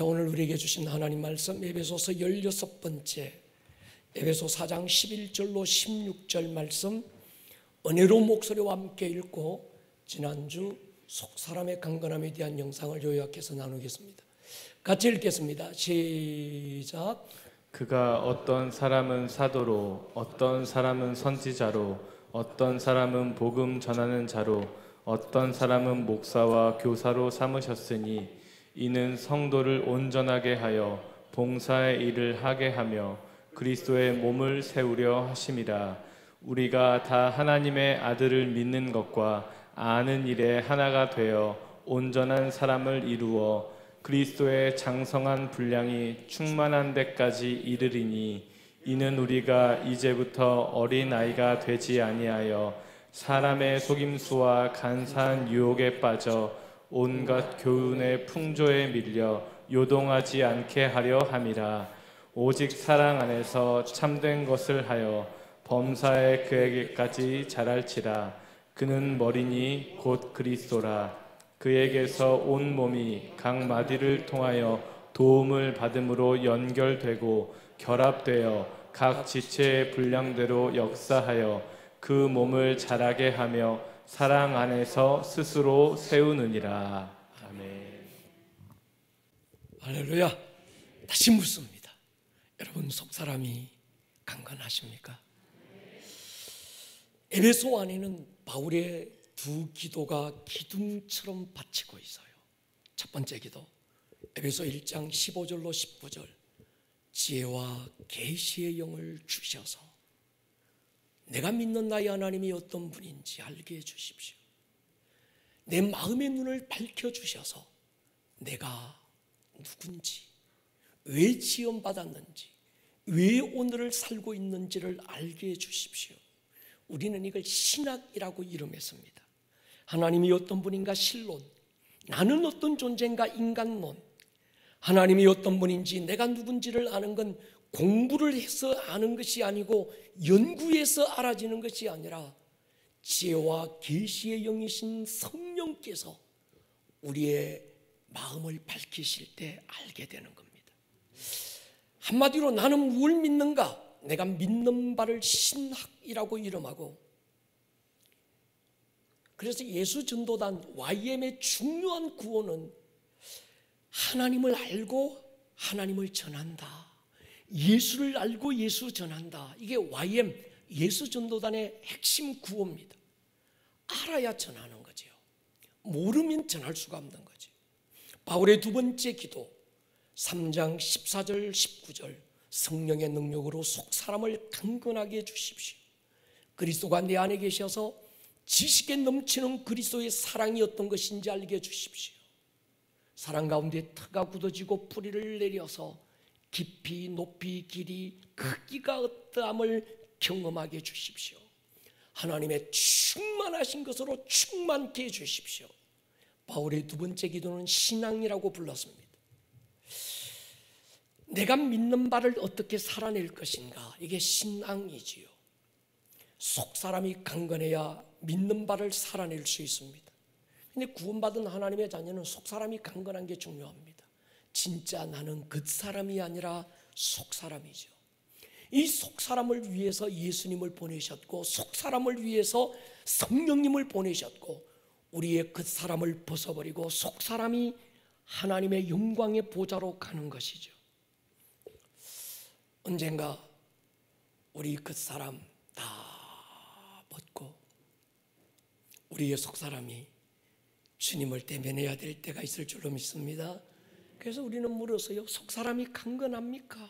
오늘 우리에게 주신 하나님 말씀 에베소서 16번째 에베소 4장 11절로 16절 말씀 은혜로운 목소리와 함께 읽고 지난주 속사람의 강건함에 대한 영상을 요약해서 나누겠습니다. 같이 읽겠습니다. 시작. 그가 어떤 사람은 사도로, 어떤 사람은 선지자로, 어떤 사람은 복음 전하는 자로, 어떤 사람은 목사와 교사로 삼으셨으니 이는 성도를 온전하게 하여 봉사의 일을 하게 하며 그리스도의 몸을 세우려 하심이라. 우리가 다 하나님의 아들을 믿는 것과 아는 일에 하나가 되어 온전한 사람을 이루어 그리스도의 장성한 분량이 충만한 데까지 이르리니, 이는 우리가 이제부터 어린아이가 되지 아니하여 사람의 속임수와 간사한 유혹에 빠져 온갖 교훈의 풍조에 밀려 요동하지 않게 하려 함이라. 오직 사랑 안에서 참된 것을 하여 범사에 그에게까지 자랄지라. 그는 머리니 곧 그리스도라. 그에게서 온 몸이 각 마디를 통하여 도움을 받음으로 연결되고 결합되어 각 지체의 분량대로 역사하여 그 몸을 자라게 하며 사랑 안에서 스스로 세우느니라. 아멘. 할렐루야. 다시 묻습니다. 여러분 속사람이 강건하십니까? 에베소 안에는 바울의 두 기도가 기둥처럼 받치고 있어요. 첫 번째 기도 에베소 1장 15절로 19절 지혜와 계시의 영을 주셔서 내가 믿는 나의 하나님이 어떤 분인지 알게 해주십시오. 내 마음의 눈을 밝혀주셔서 내가 누군지, 왜 지원받았는지, 왜 오늘을 살고 있는지를 알게 해주십시오. 우리는 이걸 신학이라고 이름했습니다. 하나님이 어떤 분인가 신론, 나는 어떤 존재인가 인간론, 하나님이 어떤 분인지 내가 누군지를 아는 건 공부를 해서 아는 것이 아니고 연구해서 알아지는 것이 아니라 지혜와 계시의 영이신 성령께서 우리의 마음을 밝히실 때 알게 되는 겁니다. 한마디로 나는 무엇을 믿는가? 내가 믿는 바를 신학이라고 이름하고, 그래서 예수전도단 YM의 중요한 구호는 하나님을 알고 하나님을 전한다. 예수를 알고 예수 전한다. 이게 YM 예수전도단의 핵심 구호입니다. 알아야 전하는 거죠. 모르면 전할 수가 없는 거죠. 바울의 두 번째 기도 3장 14절 19절 성령의 능력으로 속사람을 강건하게 해주십시오. 그리스도가 내 안에 계셔서 지식에 넘치는 그리스도의 사랑이 어떤 것인지 알게 해주십시오. 사랑 가운데 터가 굳어지고 뿌리를 내려서 깊이 높이 길이 크기가 어떠함을 경험하게 해주십시오. 하나님의 충만하신 것으로 충만케 해주십시오. 바울의 두 번째 기도는 신앙이라고 불렀습니다. 내가 믿는 바를 어떻게 살아낼 것인가, 이게 신앙이지요. 속사람이 강건해야 믿는 바를 살아낼 수 있습니다. 근데 구원받은 하나님의 자녀는 속사람이 강건한 게 중요합니다. 진짜 나는 겉사람이 아니라 속사람이죠. 이 속사람을 위해서 예수님을 보내셨고, 속사람을 위해서 성령님을 보내셨고, 우리의 겉사람을 벗어버리고 속사람이 하나님의 영광의 보좌로 가는 것이죠. 언젠가 우리 겉사람 다 벗고 우리의 속사람이 주님을 대면해야 될 때가 있을 줄로 믿습니다. 그래서 우리는 물었어요. 속사람이 강건합니까?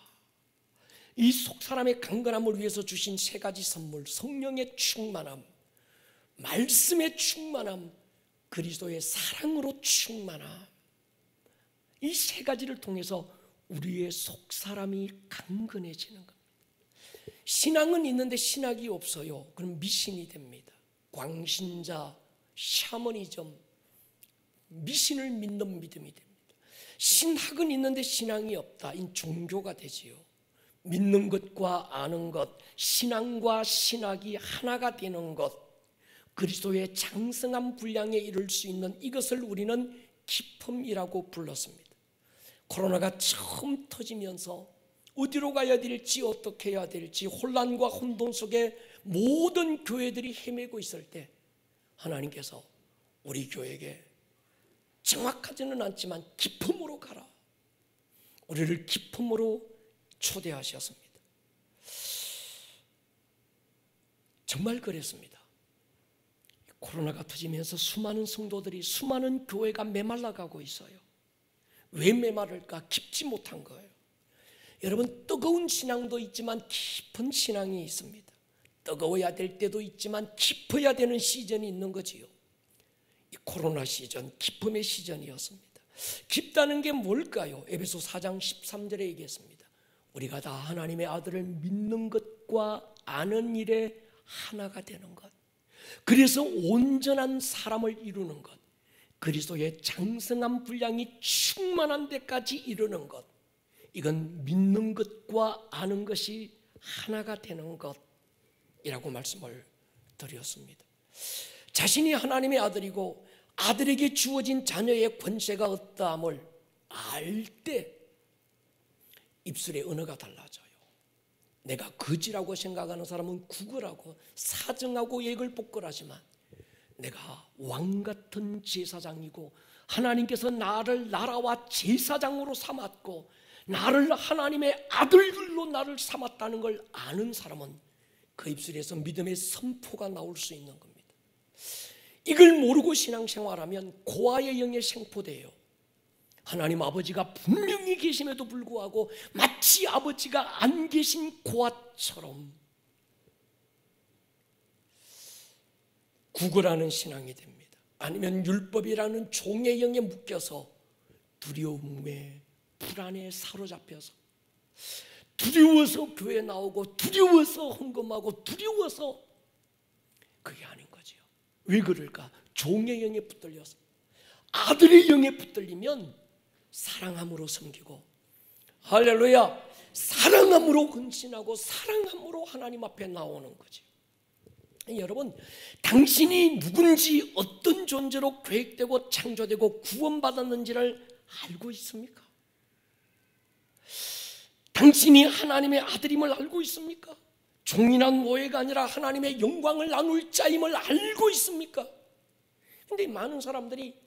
이 속사람의 강건함을 위해서 주신 세 가지 선물, 성령의 충만함, 말씀의 충만함, 그리스도의 사랑으로 충만함, 이 세 가지를 통해서 우리의 속사람이 강건해지는 겁니다. 신앙은 있는데 신학이 없어요. 그럼 미신이 됩니다. 광신자, 샤머니즘, 미신을 믿는 믿음이 됩니다. 신학은 있는데 신앙이 없다. 이 종교가 되지요. 믿는 것과 아는 것, 신앙과 신학이 하나가 되는 것, 그리스도의 장성한 분량에 이를 수 있는 이것을 우리는 기품이라고 불렀습니다. 코로나가 처음 터지면서 어디로 가야 될지 어떻게 해야 될지 혼란과 혼돈 속에 모든 교회들이 헤매고 있을 때 하나님께서 우리 교회에게 정확하지는 않지만 기품으로 가라, 우리를 기품으로 초대하셨습니다. 정말 그랬습니다. 코로나가 터지면서 수많은 성도들이, 수많은 교회가 메말라가고 있어요. 왜 메마를까? 깊지 못한 거예요. 여러분, 뜨거운 신앙도 있지만 깊은 신앙이 있습니다. 뜨거워야 될 때도 있지만 깊어야 되는 시즌이 있는 거지요. 이 코로나 시즌, 기쁨의 시즌이었습니다. 깊다는 게 뭘까요? 에베소 4장 13절에 얘기했습니다. 우리가 다 하나님의 아들을 믿는 것과 아는 일에 하나가 되는 것, 그래서 온전한 사람을 이루는 것, 그리스도의 장성한 분량이 충만한 데까지 이르는 것, 이건 믿는 것과 아는 것이 하나가 되는 것이라고 말씀을 드렸습니다. 자신이 하나님의 아들이고 아들에게 주어진 자녀의 권세가 어떠함을 알 때 입술의 언어가 달라져요. 내가 거지라고 생각하는 사람은 구걸하고 사정하고 예글 복걸하지만, 내가 왕같은 제사장이고 하나님께서 나를 나라와 제사장으로 삼았고 나를 하나님의 아들들로 나를 삼았다는 걸 아는 사람은 그 입술에서 믿음의 선포가 나올 수 있는 겁니다. 이걸 모르고 신앙생활하면 고아의 영에 생포돼요. 하나님 아버지가 분명히 계심에도 불구하고 마치 아버지가 안 계신 고아처럼 구걸하는 신앙이 됩니다. 아니면 율법이라는 종의 영에 묶여서 두려움에, 불안에 사로잡혀서 두려워서 교회 나오고 두려워서 헌금하고 두려워서, 그게 아닌 거죠. 왜 그럴까? 종의 영에 붙들려서. 아들의 영에 붙들리면 사랑함으로 섬기고, 할렐루야, 사랑함으로 헌신하고 사랑함으로 하나님 앞에 나오는 거죠. 여러분, 당신이 누군지, 어떤 존재로 계획되고 창조되고 구원받았는지를 알고 있습니까? 당신이 하나님의 아들임을 알고 있습니까? 종이나 노예가 아니라 하나님의 영광을 나눌 자임을 알고 있습니까? 그런데 많은 사람들이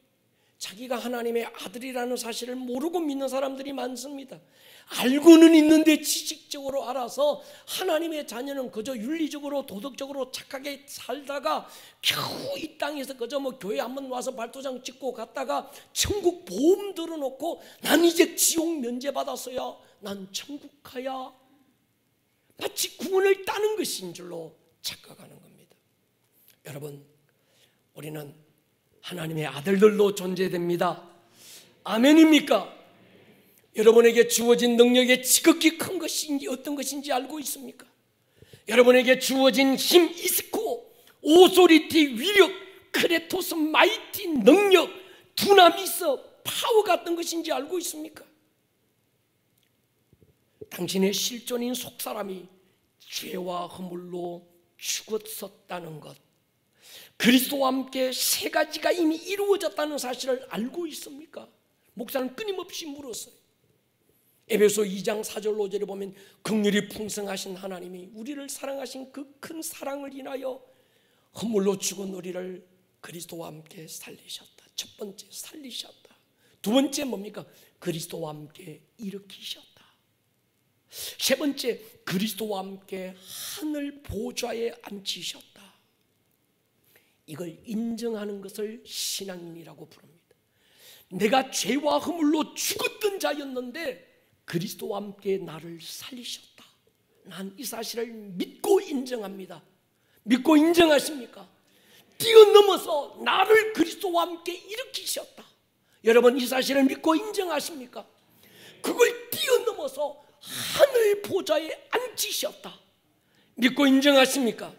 자기가 하나님의 아들이라는 사실을 모르고 믿는 사람들이 많습니다. 알고는 있는데 지식적으로 알아서 하나님의 자녀는 그저 윤리적으로 도덕적으로 착하게 살다가 겨우 이 땅에서 그저 교회 한번 와서 발도장 찍고 갔다가 천국 보험 들어놓고 난 이제 지옥 면제받았어야 난 천국 가야, 마치 구원을 따는 것인 줄로 착각하는 겁니다. 여러분, 우리는 하나님의 아들들로 존재됩니다. 아멘입니까? 여러분에게 주어진 능력이 지극히 큰 것인지 어떤 것인지 알고 있습니까? 여러분에게 주어진 힘, 이스코, 오소리티, 위력, 크레토스, 마이티, 능력, 두나미스, 파워가 어떤 것인지 알고 있습니까? 당신의 실존인 속사람이 죄와 허물로 죽었었다는 것, 그리스도와 함께 세 가지가 이미 이루어졌다는 사실을 알고 있습니까? 목사는 끊임없이 물었어요. 에베소 2장 4절 5절에 보면 긍휼이 풍성하신 하나님이 우리를 사랑하신 그 큰 사랑을 인하여 허물로 죽은 우리를 그리스도와 함께 살리셨다. 첫 번째, 살리셨다. 두 번째 뭡니까? 그리스도와 함께 일으키셨다. 세 번째, 그리스도와 함께 하늘 보좌에 앉히셨다. 이걸 인정하는 것을 신앙인이라고 부릅니다. 내가 죄와 허물로 죽었던 자였는데 그리스도와 함께 나를 살리셨다. 난 이 사실을 믿고 인정합니다. 믿고 인정하십니까? 뛰어넘어서 나를 그리스도와 함께 일으키셨다. 여러분, 이 사실을 믿고 인정하십니까? 그걸 뛰어넘어서 하늘 보좌에 앉히셨다. 믿고 인정하십니까?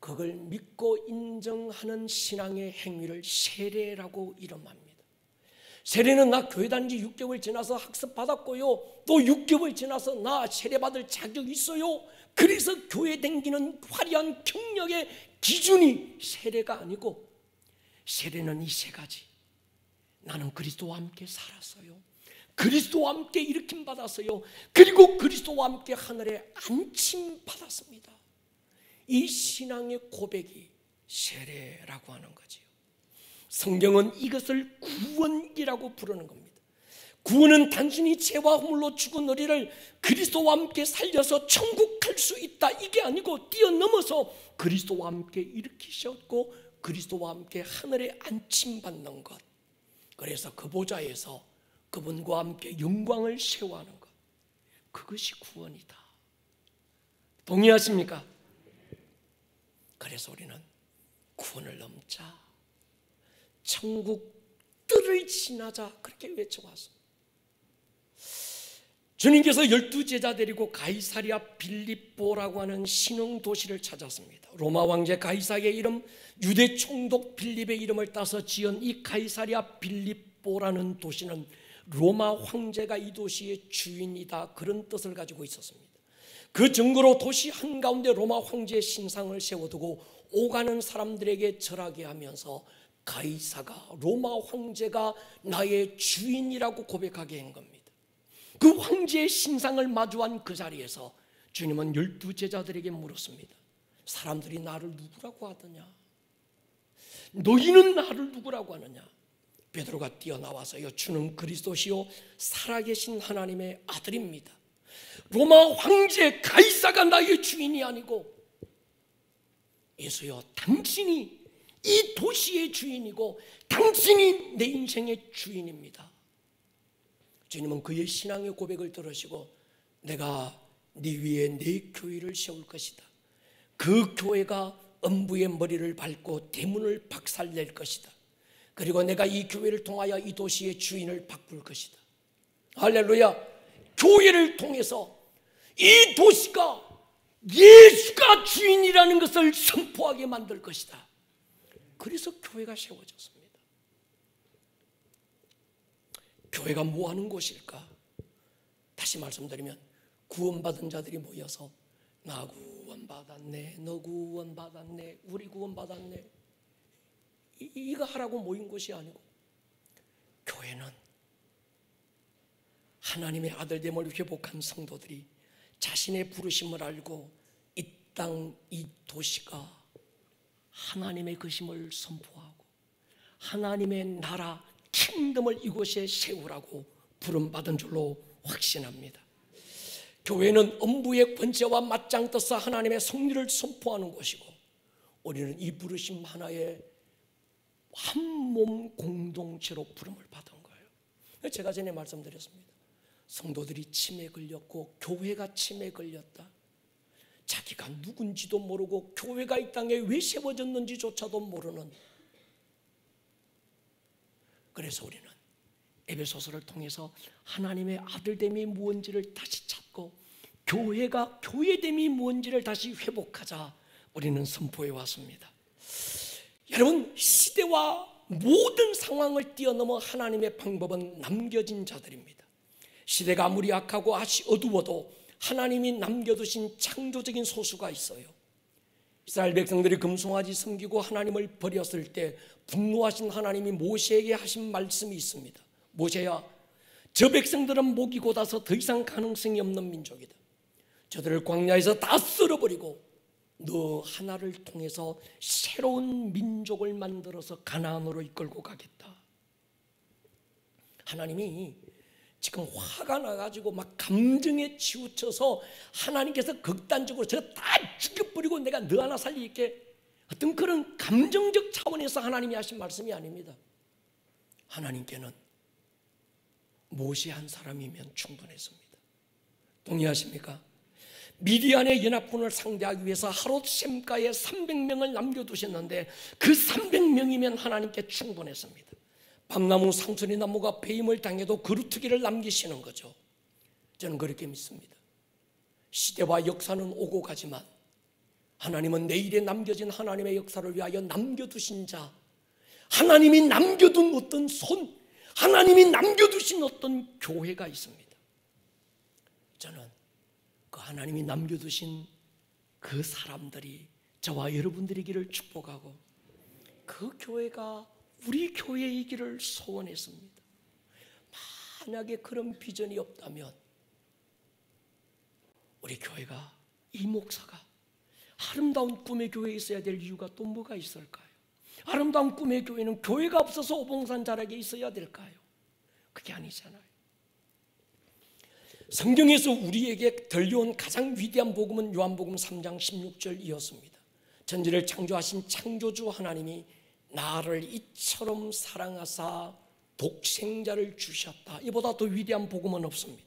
그걸 믿고 인정하는 신앙의 행위를 세례라고 이름합니다. 세례는 나 교회 다닌 지 6개월 지나서 학습 받았고요, 또 6개월 지나서 나 세례 받을 자격이 있어요. 그래서 교회 다니는 화려한 경력의 기준이 세례가 아니고, 세례는 이 세 가지. 나는 그리스도와 함께 살았어요. 그리스도와 함께 일으킴 받았어요. 그리고 그리스도와 함께 하늘에 안침 받았습니다. 이 신앙의 고백이 세례라고 하는 거지요. 성경은 이것을 구원이라고 부르는 겁니다. 구원은 단순히 죄와 허물로 죽은 우리를 그리스도와 함께 살려서 천국 갈 수 있다, 이게 아니고 뛰어넘어서 그리스도와 함께 일으키셨고 그리스도와 함께 하늘에 안침받는 것, 그래서 그 보좌에서 그분과 함께 영광을 쉐어하는 것, 그것이 구원이다. 동의하십니까? 그래서 우리는 구원을 넘자, 천국 뜰을 지나자, 그렇게 외쳐왔습니다. 주님께서 12제자 데리고 가이사랴 빌립보라고 하는 신흥 도시를 찾았습니다. 로마 왕제 가이사의 이름, 유대 총독 빌립의 이름을 따서 지은 이 가이사랴 빌립보라는 도시는 로마 황제가 이 도시의 주인이다, 그런 뜻을 가지고 있었습니다. 그 증거로 도시 한가운데 로마 황제의 신상을 세워두고 오가는 사람들에게 절하게 하면서 가이사가, 로마 황제가 나의 주인이라고 고백하게 한 겁니다. 그 황제의 신상을 마주한 그 자리에서 주님은 12제자들에게 물었습니다. 사람들이 나를 누구라고 하더냐? 너희는 나를 누구라고 하느냐? 베드로가 뛰어나와서요, 주는 그리스도시요 살아계신 하나님의 아들입니다. 로마 황제 가이사가 나의 주인이 아니고 예수여, 당신이 이 도시의 주인이고 당신이 내 인생의 주인입니다. 주님은 그의 신앙의 고백을 들으시고 내가 네 위에 내 교회를 세울 것이다. 그 교회가 음부의 머리를 밟고 대문을 박살낼 것이다. 그리고 내가 이 교회를 통하여 이 도시의 주인을 바꿀 것이다. 할렐루야. 교회를 통해서 이 도시가 예수가 주인이라는 것을 선포하게 만들 것이다. 그래서 교회가 세워졌습니다. 교회가 뭐 하는 곳일까? 다시 말씀드리면 구원받은 자들이 모여서 나 구원받았네, 너 구원받았네, 우리 구원받았네, 이거 하라고 모인 곳이 아니고, 교회는 하나님의 아들됨을 회복한 성도들이 자신의 부르심을 알고 이 땅, 이 도시가 하나님의 것임을 선포하고 하나님의 나라 킹덤을 이곳에 세우라고 부름받은 줄로 확신합니다. 교회는 음부의 권세와 맞짱 떠서 하나님의 성리를 선포하는 곳이고, 우리는 이 부르심 하나에 한 몸 공동체로 부름을 받은 거예요. 제가 전에 말씀드렸습니다. 성도들이 침에 걸렸고 교회가 침에 걸렸다. 자기가 누군지도 모르고 교회가 이 땅에 왜 세워졌는지조차도 모르는, 그래서 우리는 에베소서를 통해서 하나님의 아들됨이 무엇인지를 다시 찾고 교회가 교회됨이 무엇인지를 다시 회복하자 우리는 선포해 왔습니다. 여러분, 시대와 모든 상황을 뛰어넘어 하나님의 방법은 남겨진 자들입니다. 시대가 아무리 악하고 어두워도 하나님이 남겨두신 창조적인 소수가 있어요. 이스라엘 백성들이 금송아지 섬기고 하나님을 버렸을 때 분노하신 하나님이 모세에게 하신 말씀이 있습니다. 모세야, 저 백성들은 목이 곧아서 더 이상 가능성이 없는 민족이다. 저들을 광야에서 다 쓸어버리고 너 하나를 통해서 새로운 민족을 만들어서 가나안으로 이끌고 가겠다. 하나님이 지금 화가 나가지고 막 감정에 치우쳐서 하나님께서 극단적으로 저 다 죽여버리고 내가 너 하나 살릴게, 어떤 그런 감정적 차원에서 하나님이 하신 말씀이 아닙니다. 하나님께는 모세 한 사람이면 충분했습니다. 동의하십니까? 미디안의 연합군을 상대하기 위해서 하롯셈가에 300명을 남겨두셨는데 그 300명이면 하나님께 충분했습니다. 밤나무 상수리 나무가 배임을 당해도 그루터기를 남기시는 거죠. 저는 그렇게 믿습니다. 시대와 역사는 오고 가지만 하나님은 내일에 남겨진 하나님의 역사를 위하여 남겨두신 자, 하나님이 남겨둔 어떤 손, 하나님이 남겨두신 어떤 교회가 있습니다. 저는 그 하나님이 남겨두신 그 사람들이 저와 여러분들이기를 축복하고 그 교회가 우리 교회이기를 소원했습니다. 만약에 그런 비전이 없다면 우리 교회가, 이 목사가 아름다운 꿈의 교회에 있어야 될 이유가 또 뭐가 있을까요? 아름다운 꿈의 교회는 교회가 없어서 오봉산 자락에 있어야 될까요? 그게 아니잖아요. 성경에서 우리에게 들려온 가장 위대한 복음은 요한복음 3장 16절이었습니다. 천지를 창조하신 창조주 하나님이 나를 이처럼 사랑하사 독생자를 주셨다. 이보다 더 위대한 복음은 없습니다.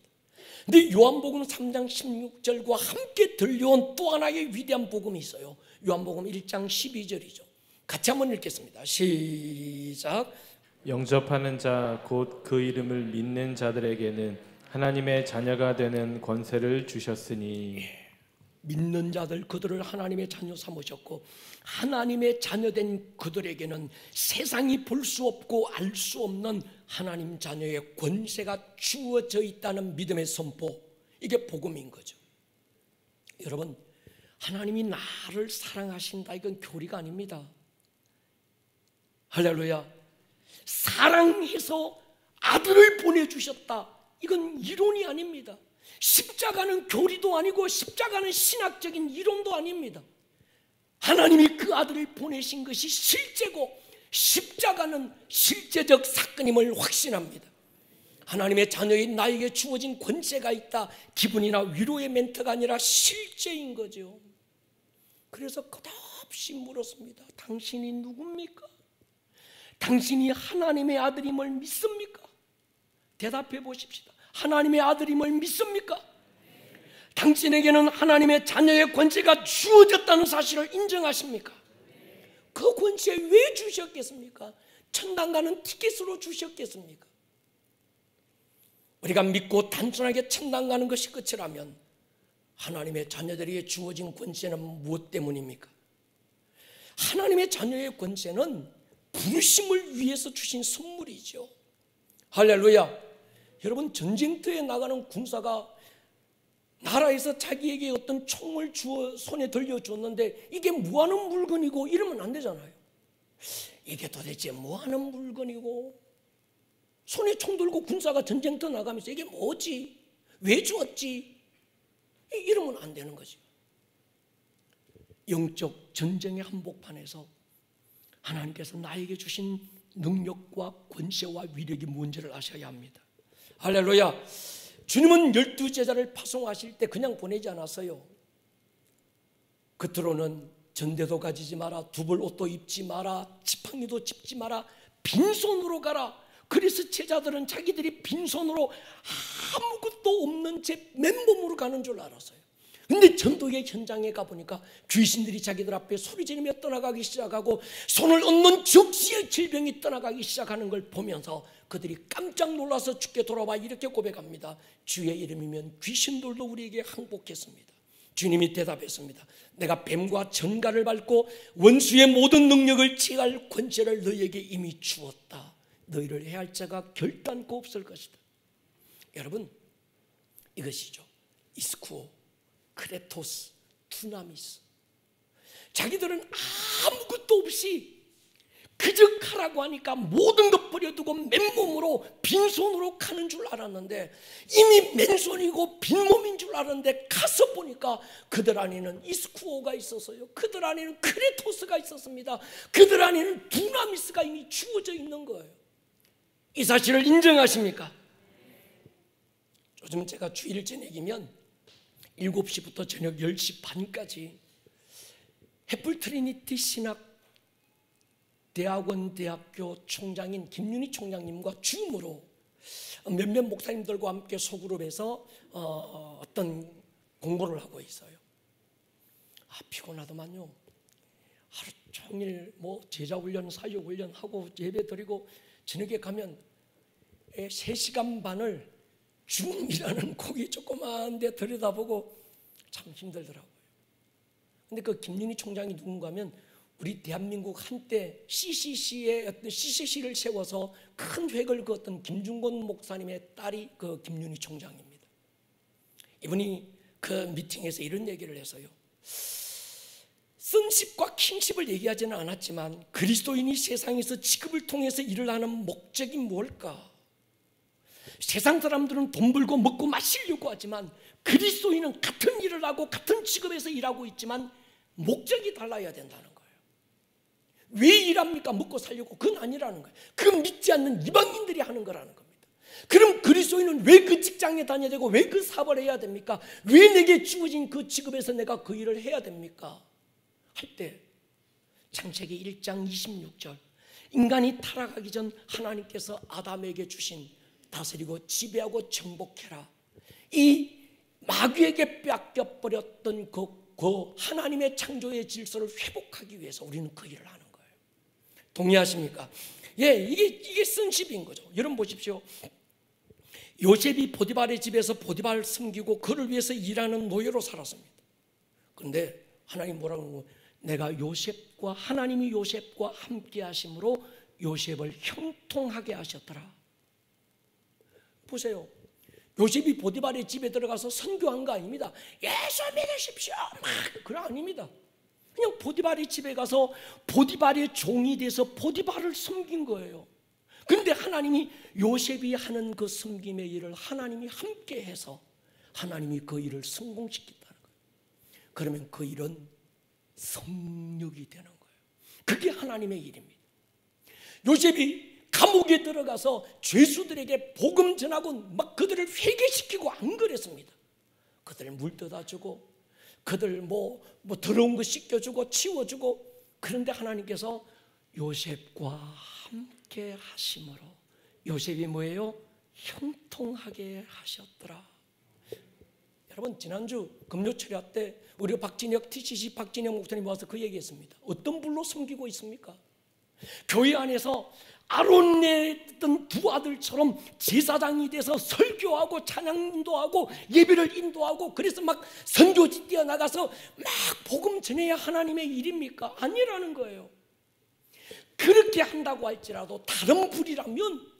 근데 요한복음 3장 16절과 함께 들려온 또 하나의 위대한 복음이 있어요. 요한복음 1장 12절이죠. 같이 한번 읽겠습니다. 시작. 영접하는 자 곧 그 이름을 믿는 자들에게는 하나님의 자녀가 되는 권세를 주셨으니. 믿는 자들, 그들을 하나님의 자녀 삼으셨고 하나님의 자녀된 그들에게는 세상이 볼 수 없고 알 수 없는 하나님 자녀의 권세가 주어져 있다는 믿음의 선포, 이게 복음인 거죠. 여러분, 하나님이 나를 사랑하신다, 이건 교리가 아닙니다. 할렐루야. 사랑해서 아들을 보내주셨다, 이건 이론이 아닙니다. 십자가는 교리도 아니고 십자가는 신학적인 이론도 아닙니다. 하나님이 그 아들을 보내신 것이 실제고 십자가는 실제적 사건임을 확신합니다. 하나님의 자녀인 나에게 주어진 권세가 있다, 기분이나 위로의 멘트가 아니라 실제인 거죠. 그래서 끝없이 물었습니다. 당신이 누굽니까? 당신이 하나님의 아들임을 믿습니까? 대답해 보십시다. 하나님의 아들임을 믿습니까? 당신에게는 하나님의 자녀의 권세가 주어졌다는 사실을 인정하십니까? 그 권세 왜 주셨겠습니까? 천당 가는 티켓으로 주셨겠습니까? 우리가 믿고 단순하게 천당 가는 것이 끝이라면 하나님의 자녀들에게 주어진 권세는 무엇 때문입니까? 하나님의 자녀의 권세는 부르심을 위해서 주신 선물이죠. 할렐루야. 여러분, 전쟁터에 나가는 군사가 나라에서 자기에게 어떤 총을 주어 손에 들려줬는데 이게 뭐하는 물건이고 이러면 안 되잖아요. 이게 도대체 뭐하는 물건이고, 손에 총 들고 군사가 전쟁터 나가면서 이게 뭐지? 왜 주었지? 이러면 안 되는 거죠. 영적 전쟁의 한복판에서 하나님께서 나에게 주신 능력과 권세와 위력이 뭔지를 아셔야 합니다. 할렐루야. 주님은 12제자를 파송하실 때 그냥 보내지 않았어요. 겉으로는 전대도 가지지 마라, 두벌 옷도 입지 마라, 지팡이도 짚지 마라, 빈손으로 가라. 그래서 제자들은 자기들이 빈손으로 아무것도 없는 채 맨몸으로 가는 줄 알았어요. 근데 전도의 현장에 가보니까 귀신들이 자기들 앞에 소리지르며 떠나가기 시작하고 손을 얹는 적시의 질병이 떠나가기 시작하는 걸 보면서 그들이 깜짝 놀라서 주께 돌아와 이렇게 고백합니다. 주의 이름이면 귀신들도 우리에게 항복했습니다. 주님이 대답했습니다. 내가 뱀과 전갈을 밟고 원수의 모든 능력을 취할 권세를 너희에게 이미 주었다. 너희를 해할 자가 결단코 없을 것이다. 여러분, 이것이죠. 이스쿠오, 크레토스, 투나미스. 자기들은 아무것도 없이 그저 가라고 하니까 모든 것 버려두고 맨몸으로 빈손으로 가는 줄 알았는데, 이미 맨손이고 빈몸인 줄 알았는데 가서 보니까 그들 안에는 이스쿠오가 있었어요. 그들 안에는 크레토스가 있었습니다. 그들 안에는 두나미스가 이미 주어져 있는 거예요. 이 사실을 인정하십니까? 요즘 제가 주일 저녁이면 7시부터 저녁 10시 반까지 해플 트리니티 신학 대학원 대학교 총장인 김윤희 총장님과 줌으로 몇몇 목사님들과 함께 소그룹에서 어떤 공부를 하고 있어요. 피곤하더만요. 하루 종일 제자훈련, 사역훈련 하고 예배 드리고 저녁에 가면 3시간 반을 줌이라는 고기 조그만 데 들여다보고 참 힘들더라고요. 근데 그 김윤희 총장이 누군가 하면 우리 대한민국 한때 CCC의 어떤 CCC를 세워서 큰 획을 그었던 김중곤 목사님의 딸이 그 김윤희 총장입니다. 이분이 그 미팅에서 이런 얘기를 해서요. 선십과 킹십을 얘기하지는 않았지만 그리스도인이 세상에서 직업을 통해서 일을 하는 목적이 뭘까? 세상 사람들은 돈 벌고 먹고 마시려고 하지만 그리스도인은 같은 일을 하고 같은 직업에서 일하고 있지만 목적이 달라야 된다는 거예요. 왜 일합니까? 먹고 살려고. 그건 아니라는 거예요. 그건 믿지 않는 이방인들이 하는 거라는 겁니다. 그럼 그리스도인은 왜 그 직장에 다녀야 되고 왜 그 사업을 해야 됩니까? 왜 내게 주어진 그 직업에서 내가 그 일을 해야 됩니까? 할 때 창세기 1장 26절, 인간이 타락하기 전 하나님께서 아담에게 주신 다스리고 지배하고 정복해라, 이 마귀에게 뺏겨버렸던 그 하나님의 창조의 질서를 회복하기 위해서 우리는 그 일을 하는 거예요. 동의하십니까? 예, 이게 선십인 거죠. 여러분 보십시오. 요셉이 보디발의 집에서 보디발을 섬기고 그를 위해서 일하는 노예로 살았습니다. 그런데 하나님 뭐라고 하는 거예요? 내가 요셉과, 하나님이 요셉과 함께 하심으로 요셉을 형통하게 하셨더라. 보세요. 요셉이 보디발의 집에 들어가서 선교한 거 아닙니다. 예수 믿으십시오 막 그거 아닙니다. 그냥 보디발의 집에 가서 보디발의 종이 돼서 보디발을 섬긴 거예요. 그런데 하나님이 요셉이 하는 그 섬김의 일을 하나님이 함께 해서 하나님이 그 일을 성공시켰다는 거예요. 그러면 그 일은 성력이 되는 거예요. 그게 하나님의 일입니다. 요셉이 감옥에 들어가서 죄수들에게 복음 전하고 막 그들을 회개시키고 안 그랬습니다. 그들을 물 떠다주고 그들 뭐 더러운 거 씻겨주고 치워주고. 그런데 하나님께서 요셉과 함께 하심으로 요셉이 뭐예요? 형통하게 하셨더라. 여러분 지난주 금요철야 때 우리 박진혁 TCC 박진혁 목사님이 와서 그 얘기했습니다. 어떤 불로 섬기고 있습니까? 교회 안에서 아론의 어떤 두 아들처럼 제사장이 돼서 설교하고 찬양 인도하고 예배를 인도하고 그래서 막 선교지 뛰어나가서 막 복음 전해야 하나님의 일입니까? 아니라는 거예요. 그렇게 한다고 할지라도 다른 불이라면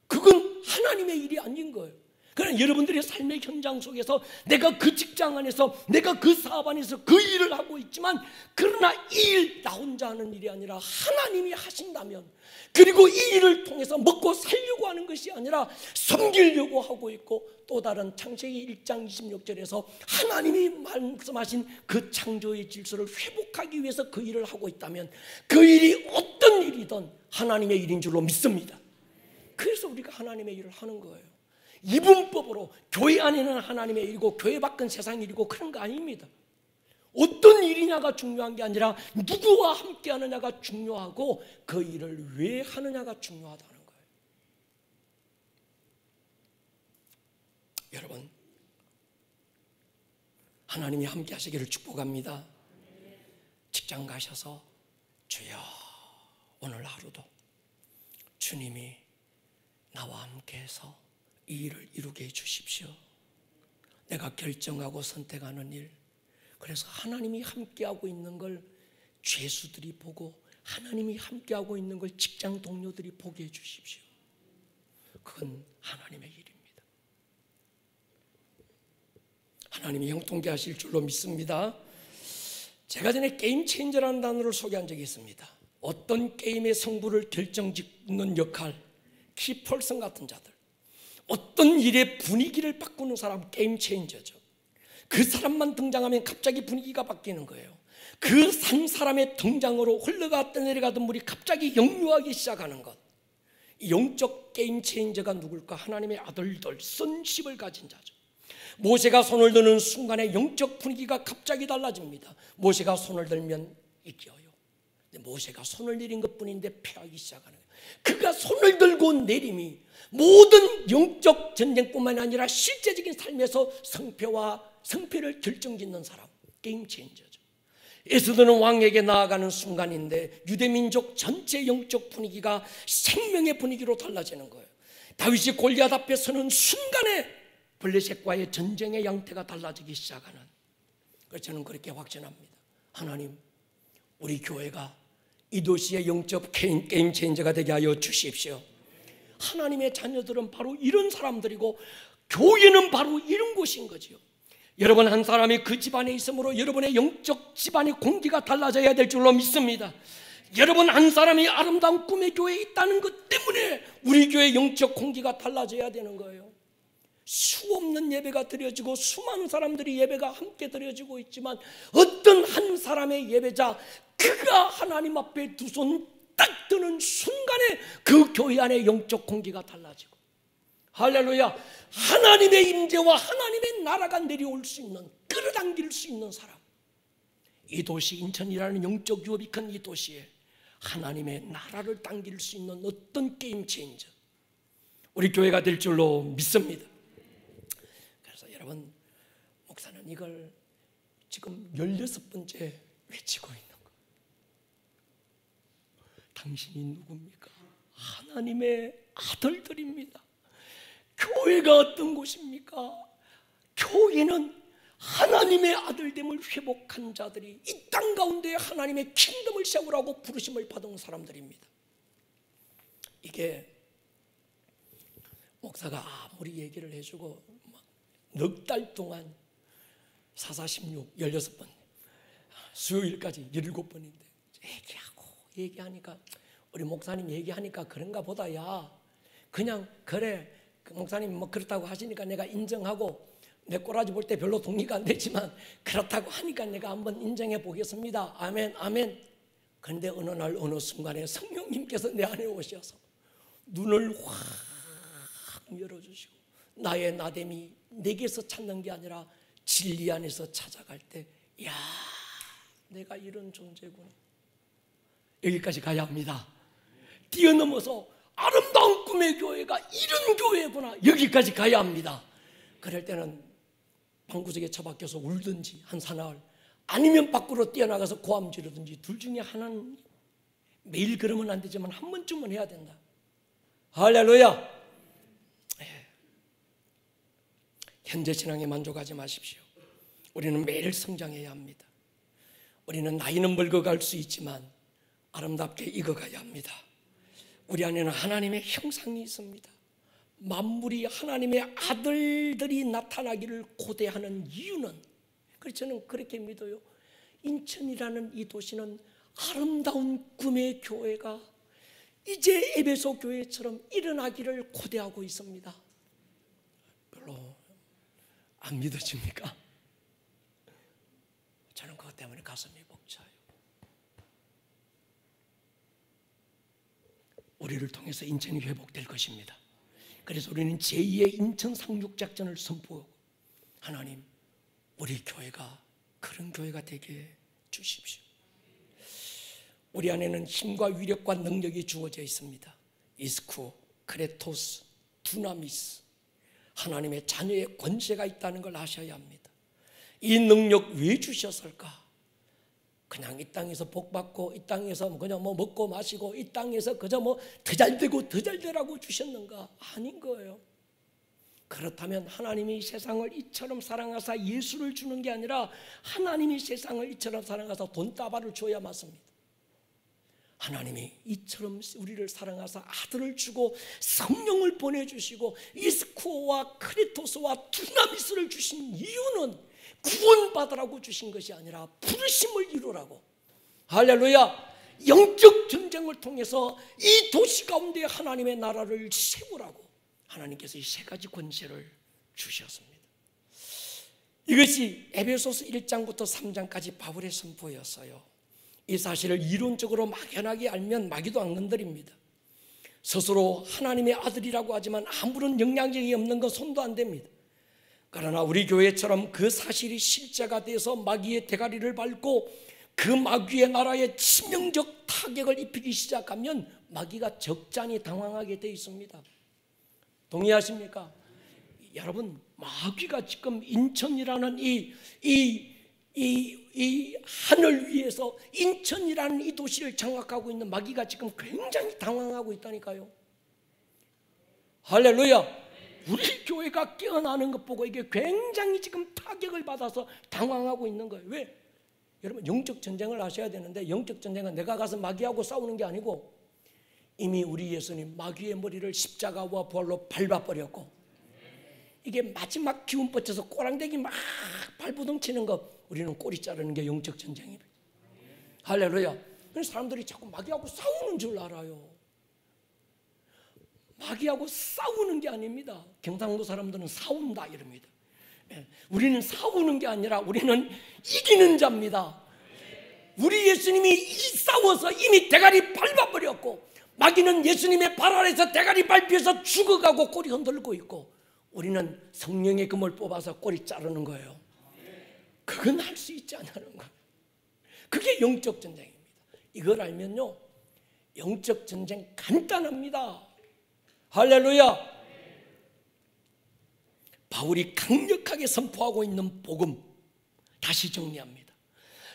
그건 하나님의 일이 아닌 거예요. 그러나 여러분들의 삶의 현장 속에서 내가 그 직장 안에서 내가 그 사업 안에서 그 일을 하고 있지만 그러나 이 일 나 혼자 하는 일이 아니라 하나님이 하신다면, 그리고 이 일을 통해서 먹고 살려고 하는 것이 아니라 섬기려고 하고 있고, 또 다른 창세기 1장 26절에서 하나님이 말씀하신 그 창조의 질서를 회복하기 위해서 그 일을 하고 있다면 그 일이 어떤 일이든 하나님의 일인 줄로 믿습니다. 그래서 우리가 하나님의 일을 하는 거예요. 이분법으로 교회 안에는 하나님의 일이고 교회 밖은 세상 일이고 그런 거 아닙니다. 어떤 일이냐가 중요한 게 아니라 누구와 함께 하느냐가 중요하고 그 일을 왜 하느냐가 중요하다는 거예요. 여러분, 하나님이 함께 하시기를 축복합니다. 직장 가셔서 주여 오늘 하루도 주님이 나와 함께해서 이 일을 이루게 해주십시오. 내가 결정하고 선택하는 일, 그래서 하나님이 함께하고 있는 걸 죄수들이 보고 하나님이 함께하고 있는 걸 직장 동료들이 보게 해주십시오. 그건 하나님의 일입니다. 하나님이 형통케 하실 줄로 믿습니다. 제가 전에 게임 체인저라는 단어를 소개한 적이 있습니다. 어떤 게임의 승부를 결정짓는 역할, 키펄슨 같은 자들, 어떤 일의 분위기를 바꾸는 사람, 게임 체인저죠. 그 사람만 등장하면 갑자기 분위기가 바뀌는 거예요. 그 한 사람의 등장으로 흘러갔다 내려가던 물이 갑자기 역류하기 시작하는 것, 영적 게임 체인저가 누굴까? 하나님의 아들들, 선십을 가진 자죠. 모세가 손을 드는 순간에 영적 분위기가 갑자기 달라집니다. 모세가 손을 들면 이겨요. 근데 모세가 손을 내린 것뿐인데 패하기 시작하는 거예요. 그가 손을 들고 내림이 모든 영적 전쟁뿐만 아니라 실제적인 삶에서 성패를 결정짓는 사람, 게임 체인저죠. 에스더는 왕에게 나아가는 순간인데 유대민족 전체 영적 분위기가 생명의 분위기로 달라지는 거예요. 다윗이 골리앗 앞에 서는 순간에 블레셋과의 전쟁의 양태가 달라지기 시작하는, 그래서 저는 그렇게 확신합니다. 하나님, 우리 교회가 이 도시의 영적 게임 체인저가 되게 하여 주십시오. 하나님의 자녀들은 바로 이런 사람들이고 교회는 바로 이런 곳인 거지요. 여러분 한 사람이 그 집안에 있으므로 여러분의 영적 집안의 공기가 달라져야 될 줄로 믿습니다. 여러분 한 사람이 아름다운 꿈의 교회에 있다는 것 때문에 우리 교회 영적 공기가 달라져야 되는 거예요. 수없는 예배가 드려지고 수많은 사람들이 예배가 함께 드려지고 있지만 어떤 한 사람의 예배자, 그가 하나님 앞에 두 손 딱 드는 순간에 그 교회 안에 영적 공기가 달라지고, 할렐루야, 하나님의 임재와 하나님의 나라가 내려올 수 있는, 끌어당길 수 있는 사람. 이 도시 인천이라는 영적 유업이 큰 이 도시에 하나님의 나라를 당길 수 있는 어떤 게임 체인저, 우리 교회가 될 줄로 믿습니다. 그래서 여러분, 목사는 이걸 지금 16번째 외치고 있는 거예요. 당신이 누굽니까? 하나님의 아들들입니다. 교회가 어떤 곳입니까? 교회는 하나님의 아들됨을 회복한 자들이 이 땅 가운데 하나님의 킹덤을 세우라고 부르심을 받은 사람들입니다. 이게 목사가 아무리 얘기를 해주고 넉 달 동안 4, 4, 16, 16번 수요일까지 17번인데 얘기하니까 우리 목사님 얘기하니까 그런가 보다. 야, 그냥 그래, 그 목사님 뭐 그렇다고 하시니까 내가 인정하고, 내 꼬라지 볼 때 별로 동의가 안 되지만 그렇다고 하니까 내가 한번 인정해 보겠습니다. 아멘, 아멘. 그런데 어느 날 어느 순간에 성령님께서 내 안에 오셔서 눈을 확 열어주시고, 나의 나됨이 내게서 찾는 게 아니라 진리 안에서 찾아갈 때, 야, 내가 이런 존재구나. 여기까지 가야 합니다. 뛰어넘어서 아름다운 꿈의 교회가 이런 교회구나, 여기까지 가야 합니다. 그럴 때는 방구석에 처박혀서 울든지 한 사나흘, 아니면 밖으로 뛰어나가서 고함 지르든지, 둘 중에 하나는, 매일 그러면 안 되지만 한 번쯤은 해야 된다. 할렐루야. 현재 신앙에 만족하지 마십시오. 우리는 매일 성장해야 합니다. 우리는 나이는 먹어갈 수 있지만 아름답게 익어가야 합니다. 우리 안에는 하나님의 형상이 있습니다. 만물이 하나님의 아들들이 나타나기를 고대하는 이유는, 그래서 저는 그렇게 믿어요. 인천이라는 이 도시는 아름다운 꿈의 교회가 이제 에베소 교회처럼 일어나기를 고대하고 있습니다. 별로 안 믿어집니까? 저는 그것 때문에 가슴이 벅차요. 우리를 통해서 인천이 회복될 것입니다. 그래서 우리는 제2의 인천 상륙작전을 선포하고, 하나님, 우리 교회가 그런 교회가 되게 주십시오. 우리 안에는 힘과 위력과 능력이 주어져 있습니다. 이스쿠, 크레토스, 두나미스, 하나님의 자녀의 권세가 있다는 걸 아셔야 합니다. 이 능력 왜 주셨을까? 그냥 이 땅에서 복 받고, 이 땅에서 그냥 뭐 먹고 마시고, 이 땅에서 그저 뭐 더 잘 되고 더 잘 되라고 주셨는가? 아닌 거예요. 그렇다면 하나님이 세상을 이처럼 사랑하사 예수를 주는 게 아니라 하나님이 세상을 이처럼 사랑하사 돈다발을 줘야 맞습니다. 하나님이 이처럼 우리를 사랑하사 아들을 주고 성령을 보내주시고 이스쿠오와 크리토스와 두나미스를 주신 이유는 구원받으라고 주신 것이 아니라 부르심을 이루라고. 할렐루야. 영적 전쟁을 통해서 이 도시 가운데 하나님의 나라를 세우라고 하나님께서 이 세 가지 권세를 주셨습니다. 이것이 에베소서 1장부터 3장까지 바울의 선포였어요. 이 사실을 이론적으로 막연하게 알면 마귀도 안 건드립니다. 스스로 하나님의 아들이라고 하지만 아무런 영향력이 없는 건 손도 안 댑니다. 그러나 우리 교회처럼 그 사실이 실제가 돼서 마귀의 대가리를 밟고 그 마귀의 나라에 치명적 타격을 입히기 시작하면 마귀가 적잖이 당황하게 돼 있습니다. 동의하십니까? 여러분, 마귀가 지금 인천이라는 이 하늘 위에서 인천이라는 이 도시를 장악하고 있는 마귀가 지금 굉장히 당황하고 있다니까요. 할렐루야. 우리 교회가 깨어나는 것 보고 이게 굉장히 지금 타격을 받아서 당황하고 있는 거예요. 왜? 여러분, 영적 전쟁을 하셔야 되는데, 영적 전쟁은 내가 가서 마귀하고 싸우는 게 아니고 이미 우리 예수님 마귀의 머리를 십자가와 부활로 밟아버렸고, 이게 마지막 기운 뻗쳐서 꼬랑대기 막 발부둥 치는 거, 우리는 꼬리 자르는 게 영적 전쟁입니다. 할렐루야. 그래서 사람들이 자꾸 마귀하고 싸우는 줄 알아요. 마귀하고 싸우는 게 아닙니다. 경상도 사람들은 싸운다 이럽니다. 우리는 싸우는 게 아니라 우리는 이기는 자입니다. 우리 예수님이 싸워서 이미 대가리 밟아버렸고, 마귀는 예수님의 발 아래서 대가리 밟혀서 죽어가고 꼬리 흔들고 있고, 우리는 성령의 금을 뽑아서 꼬리 자르는 거예요. 그건 할 수 있지 않냐는 거예요. 그게 영적 전쟁입니다. 이걸 알면요, 영적 전쟁 간단합니다. 할렐루야. 바울이 강력하게 선포하고 있는 복음 다시 정리합니다.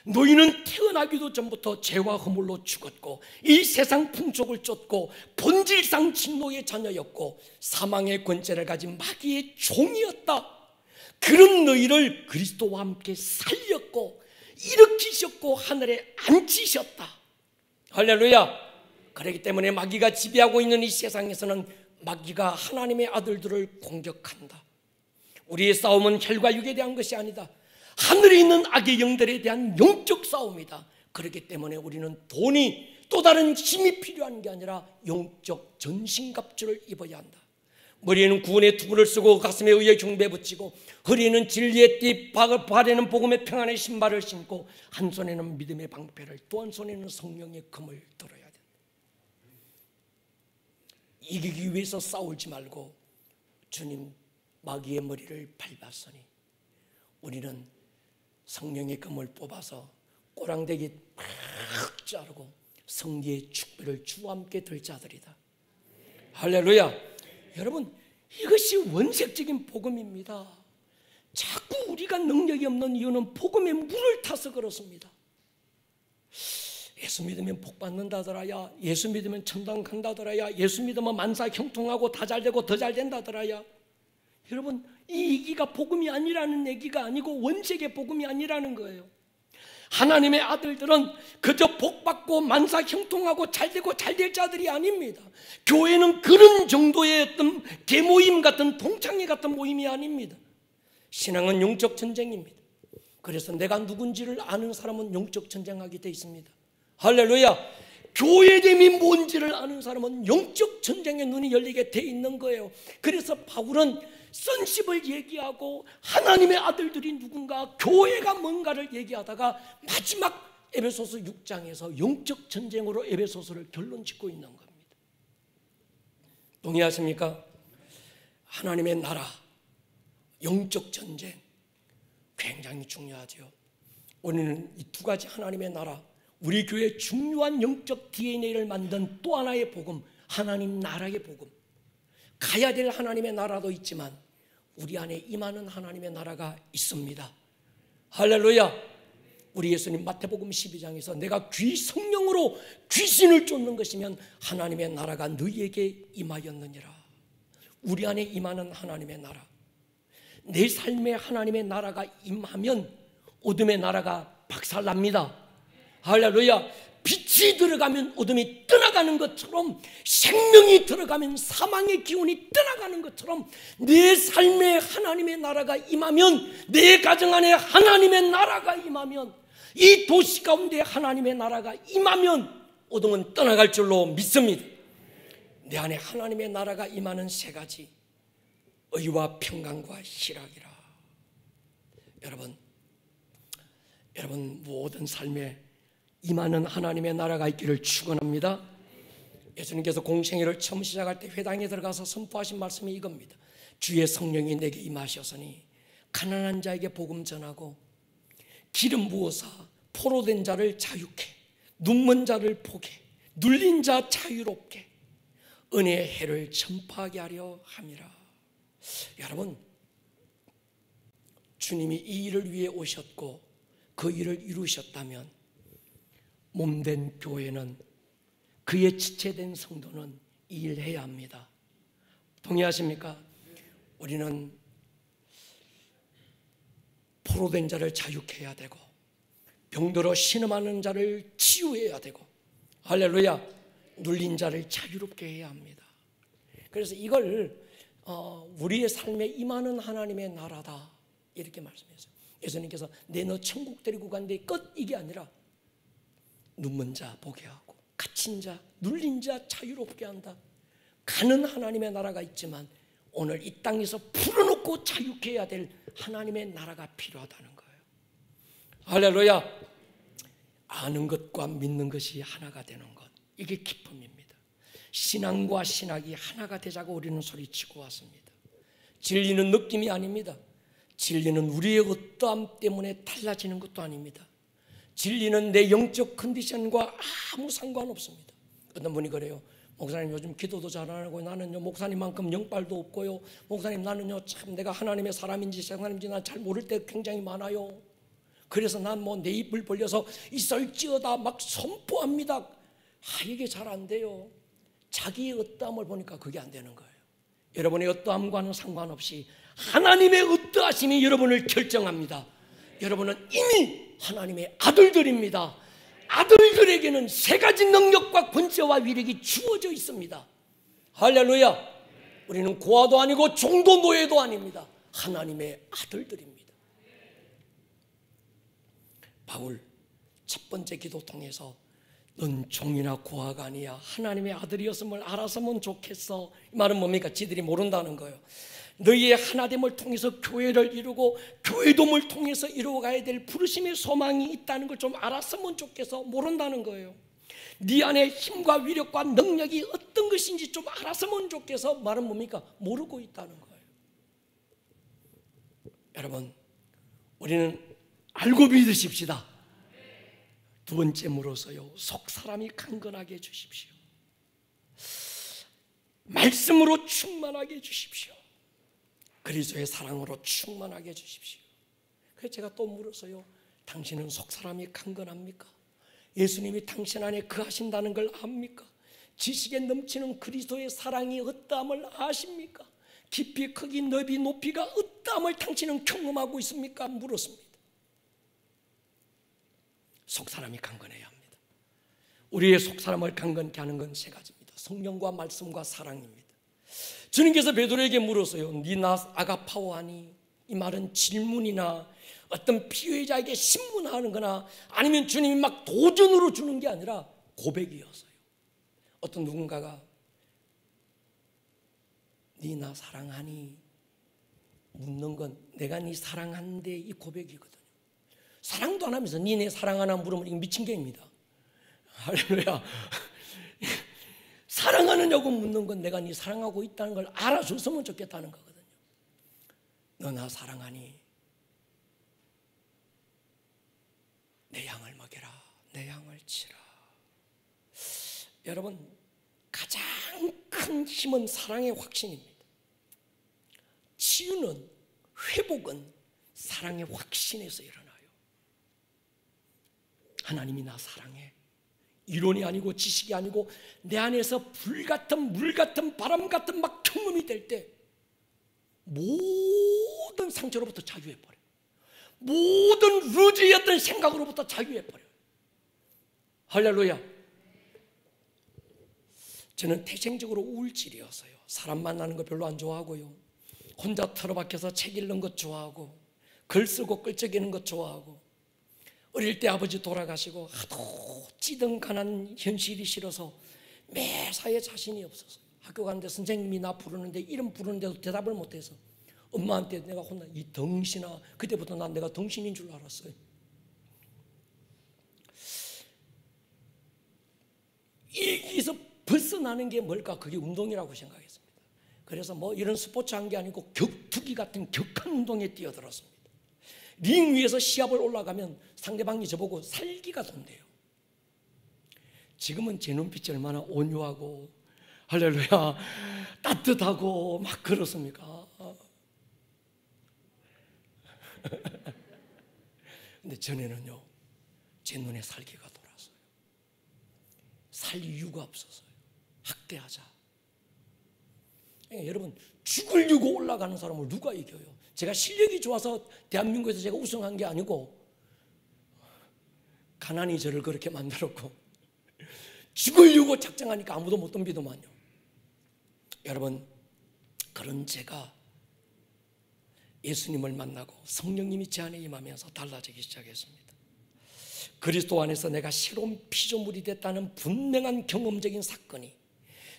너희는 태어나기도 전부터 죄와 허물로 죽었고 이 세상 풍속을 쫓고 본질상 진노의 자녀였고 사망의 권세를 가진 마귀의 종이었다. 그런 너희를 그리스도와 함께 살렸고 일으키셨고 하늘에 앉히셨다. 할렐루야. 그렇기 때문에 마귀가 지배하고 있는 이 세상에서는 마귀가 하나님의 아들들을 공격한다. 우리의 싸움은 혈과 육에 대한 것이 아니다. 하늘에 있는 악의 영들에 대한 영적 싸움이다. 그렇기 때문에 우리는 돈이 또 다른 힘이 필요한 게 아니라 영적 전신갑주를 입어야 한다. 머리에는 구원의 투구를 쓰고 가슴에 의의 흉배 붙이고 허리에는 진리의 띠, 발에는 복음의 평안의 신발을 신고 한 손에는 믿음의 방패를, 또 한 손에는 성령의 금을 들어야 된다. 이기기 위해서 싸우지 말고 주님 마귀의 머리를 밟았으니 우리는 성령의 금을 뽑아서 꼬랑대기 팍 자르고 성리의 축배를 주와 함께 들 자들이다. 할렐루야. 여러분, 이것이 원색적인 복음입니다. 자꾸 우리가 능력이 없는 이유는 복음에 물을 타서 그렇습니다. 예수 믿으면 복 받는다더라야, 예수 믿으면 천당 간다더라야, 예수 믿으면 만사 형통하고 다 잘되고 더 잘된다더라야. 여러분, 이 얘기가 복음이 아니라는 얘기가 아니고 원색의 복음이 아니라는 거예요. 하나님의 아들들은 그저 복받고 만사 형통하고 잘되고 잘될 자들이 아닙니다. 교회는 그런 정도의 어떤 대모임 같은 동창회 같은 모임이 아닙니다. 신앙은 영적 전쟁입니다. 그래서 내가 누군지를 아는 사람은 영적 전쟁하게 돼 있습니다. 할렐루야. 교회됨이 뭔지를 아는 사람은 영적 전쟁의 눈이 열리게 돼 있는 거예요. 그래서 바울은 선십을 얘기하고 하나님의 아들들이 누군가, 교회가 뭔가를 얘기하다가 마지막 에베소서 6장에서 영적 전쟁으로 에베소서를 결론 짓고 있는 겁니다. 동의하십니까? 하나님의 나라, 영적 전쟁 굉장히 중요하죠. 우리는 이 두 가지 하나님의 나라, 우리 교회의 중요한 영적 DNA를 만든 또 하나의 복음, 하나님 나라의 복음, 가야 될 하나님의 나라도 있지만 우리 안에 임하는 하나님의 나라가 있습니다. 할렐루야. 우리 예수님 마태복음 12장에서 내가 성령으로 귀신을 쫓는 것이면 하나님의 나라가 너희에게 임하였느니라. 우리 안에 임하는 하나님의 나라, 내 삶에 하나님의 나라가 임하면 어둠의 나라가 박살납니다. 할렐루야. 빛이 들어가면 어둠이 떠나가는 것처럼, 생명이 들어가면 사망의 기운이 떠나가는 것처럼 내 삶에 하나님의 나라가 임하면, 내 가정 안에 하나님의 나라가 임하면, 이 도시 가운데 하나님의 나라가 임하면 어둠은 떠나갈 줄로 믿습니다. 내 안에 하나님의 나라가 임하는 세 가지, 의와 평강과 희락이라. 여러분 모든 삶에 임하는 하나님의 나라가 있기를 축원합니다. 예수님께서 공생애를 처음 시작할 때 회당에 들어가서 선포하신 말씀이 이겁니다. 주의 성령이 내게 임하셨으니 가난한 자에게 복음 전하고 기름 부어서 포로된 자를 자유케, 눈먼 자를 보게, 눌린 자 자유롭게 은혜의 해를 전파하게 하려 함이라. 여러분, 주님이 이 일을 위해 오셨고 그 일을 이루셨다면 몸된 교회는, 그의 지체된 성도는 이 일을 해야 합니다. 동의하십니까? 우리는 포로된 자를 자유케 해야 되고 병들어 신음하는 자를 치유해야 되고, 할렐루야, 눌린 자를 자유롭게 해야 합니다. 그래서 이걸 우리의 삶에 임하는 하나님의 나라다 이렇게 말씀했어요. 예수님께서 내 너 천국 데리고 간데 끝, 이게 아니라 눈먼 자 보게 하고 갇힌 자, 눌린 자 자유롭게 한다. 가는 하나님의 나라가 있지만 오늘 이 땅에서 풀어놓고 자유케 해야 될 하나님의 나라가 필요하다는 거예요. 할렐루야. 아는 것과 믿는 것이 하나가 되는 것, 이게 기쁨입니다. 신앙과 신학이 하나가 되자고 우리는 소리치고 왔습니다. 진리는 느낌이 아닙니다. 진리는 우리의 어떠함 때문에 달라지는 것도 아닙니다. 진리는 내 영적 컨디션과 아무 상관없습니다. 어떤 분이 그래요. 목사님 요즘 기도도 잘 안 하고 나는요 목사님만큼 영빨도 없고요. 목사님 나는요 참 내가 하나님의 사람인지 사람인지 난 잘 모를 때 굉장히 많아요. 그래서 난 뭐 내 입을 벌려서 있을지어다 막 선포합니다. 이게 잘 안 돼요. 자기의 어떠함을 보니까 그게 안 되는 거예요. 여러분의 어떠함과는 상관없이 하나님의 어떠하심이 여러분을 결정합니다. 여러분은 이미 하나님의 아들들입니다. 아들들에게는 세 가지 능력과 권세와 위력이 주어져 있습니다. 할렐루야. 우리는 고아도 아니고 종도 노예도 아닙니다. 하나님의 아들들입니다. 바울 첫 번째 기도 통해서 넌 종이나 고아가 아니야 하나님의 아들이었음을 알았으면 좋겠어. 이 말은 뭡니까? 지들이 모른다는 거예요. 너희의 하나됨을 통해서 교회를 이루고 교회됨을 통해서 이루어가야 될 부르심의 소망이 있다는 걸 좀 알았으면 좋겠어. 모른다는 거예요. 네 안에 힘과 위력과 능력이 어떤 것인지 좀 알았으면 좋겠어. 말은 뭡니까? 모르고 있다는 거예요. 여러분, 우리는 알고 믿으십시다. 두 번째 물어서요, 속 사람이 강건하게 해주십시오. 말씀으로 충만하게 해주십시오. 그리스도의 사랑으로 충만하게 해주십시오. 그래서 제가 또 물어서요, 당신은 속 사람이 강건합니까? 예수님이 당신 안에 거하신다는 걸 압니까? 지식에 넘치는 그리스도의 사랑이 어떠함을 아십니까? 깊이 크기 넓이 높이가 어떠함을 당신은 경험하고 있습니까? 물었습니다. 속사람이 강건해야 합니다. 우리의 속사람을 강건케 하는 건 세 가지입니다. 성령과 말씀과 사랑입니다. 주님께서 베드로에게 물었어요. 네 나 아가파오하니? 이 말은 질문이나 어떤 피해자에게 신문하는 거나 아니면 주님이 막 도전으로 주는 게 아니라 고백이었어요. 어떤 누군가가 네 나 사랑하니? 묻는 건 내가 네 사랑하는데 이 고백이거든요. 사랑도 안 하면서 니네 사랑하나 물으면 이거 미친 개입니다. 할렐루야. 사랑하느냐고 묻는 건 내가 네 사랑하고 있다는 걸 알아줬으면 좋겠다는 거거든요. 너 나 사랑하니? 내 양을 먹여라. 내 양을 치라. 여러분, 가장 큰 힘은 사랑의 확신입니다. 치유는, 회복은 사랑의 확신에서 일어나요. 하나님이 나 사랑해. 이론이 아니고 지식이 아니고 내 안에서 불같은 물같은 바람같은 막 경험이 될 때 모든 상처로부터 자유해버려요. 모든 루즈였던 생각으로부터 자유해버려요. 할렐루야. 저는 태생적으로 우울질이었어요. 사람 만나는 거 별로 안 좋아하고요. 혼자 틀어박혀서 책 읽는 것 좋아하고 글 쓰고 끌적이는 것 좋아하고 어릴 때 아버지 돌아가시고 하도 찌든간한 현실이 싫어서 매사에 자신이 없었어요. 학교 가는데 선생님이 나 부르는데 이름 부르는데도 대답을 못해서 엄마한테 내가 혼나. 이 덩신아. 그때부터 난 내가 덩신인 줄 알았어요. 여기서 벗어나는 게 뭘까? 그게 운동이라고 생각했습니다. 그래서 뭐 이런 스포츠 한 게 아니고 격투기 같은 격한 운동에 뛰어들었습니다. 링 위에서 시합을 올라가면 상대방이 저보고 살기가 돈대요. 지금은 제 눈빛이 얼마나 온유하고 할렐루야 따뜻하고 막 그렇습니까? 근데 전에는요 제 눈에 살기가 돌았어요. 살 이유가 없었어요. 학대하자. 그러니까 여러분, 죽으려고 올라가는 사람을 누가 이겨요? 제가 실력이 좋아서 대한민국에서 제가 우승한 게 아니고 가난이 저를 그렇게 만들었고 죽으려고 작정하니까 아무도 못 덤비더만요. 여러분, 그런 제가 예수님을 만나고 성령님이 제 안에 임하면서 달라지기 시작했습니다. 그리스도 안에서 내가 새로운 피조물이 됐다는 분명한 경험적인 사건이,